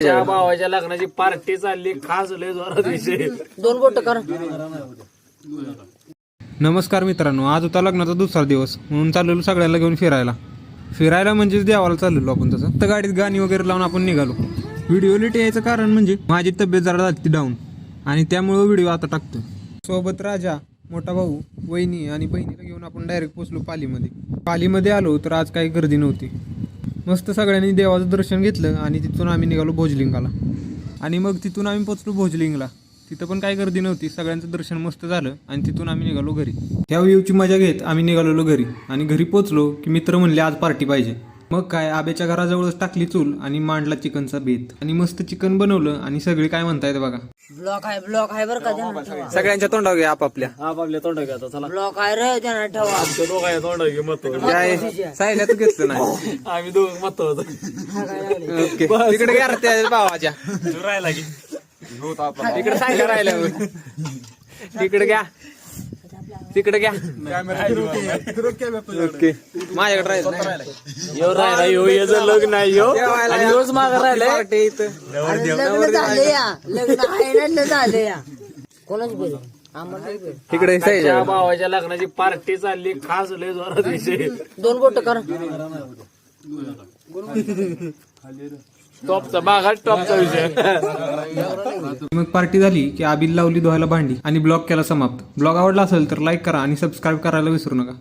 त्या भावाच्या लग्नाची पार्टी चालली, खास लय जोरात विषय. दोन बोट कर. नमस्कार मित्रांनो, आज होता लग्नाचा दुसरा दिवस म्हणून चाललेलो सगळ्याला घेऊन फिरायला म्हणजेच देवाला चाललेलो आपण. तसं तर गाडीत गाणी वगैरे लावून आपण निघालो. व्हिडिओ लेट यायचं कारण म्हणजे माझी तब्येत जरा झाली डाऊन आणि त्यामुळं व्हिडिओ आता टाकतो. सोबत राजा, मोठा भाऊ, वहिनी आणि बहिणीला घेऊन आपण डायरेक्ट पोचलो पालीमध्ये आलो तर आज काही गर्दी नव्हती. मस्त सगळ्यांनी देवाचं दर्शन घेतलं आणि तिथून आम्ही निघालो भोजलिंगाला. आणि मग तिथून आम्ही पोचलो भोजलिंगला. तिथं पण काही गर्दी नव्हती, सगळ्यांचं दर्शन मस्त झालं आणि तिथून आम्ही निघालो घरी. त्या व्ह्यूची मजा घेत आम्ही निघालेलो घरी आणि घरी पोचलो की मित्र म्हणले आज पार्टी पाहिजे. मग काय, आब्याच्या घराजवळच टाकली चूल आणि मांडला चिकनचा बेत आणि मस्त चिकन बनवलं आणि सगळे काय म्हणतायत बघा. ब्लॉक आहे बरं का त्यांना. सगळ्यांच्या तोंडावर घ्या आपापल्या. आपल्या तोंडा घ्या आता, चला. ब्लॉक आहे रे त्यांना ठेवा. आमच्या दोघांच्या तोंडा घे मत. सायला तू घेतलं नाही. आम्ही दोघ मत होतो. ओके, तिकडे घ्या रे त्या भावाच्या. राहिला की तिकडे सायला राहिल्यावर तिकडे घ्या. ओके, माझ्याकडे राहिलं. यो राहिला, यो याचं लग्न आहे यो, आणि योच माग राहिलाय. लग्न झाले या कोणाची बेल आम्हाला तिकडे त्या भावाच्या लग्नाची पार्टी चालली, खास लय जोरात विषय. दोन बोट कर. टॉपचा टॉपचा विषय. मग पार्टी झाली की आबील लावली धुवायला भांडी आणि ब्लॉग केला समाप्त. ब्लॉग आवडला असेल तर लाईक करा आणि सबस्क्राईब करायला विसरू नका.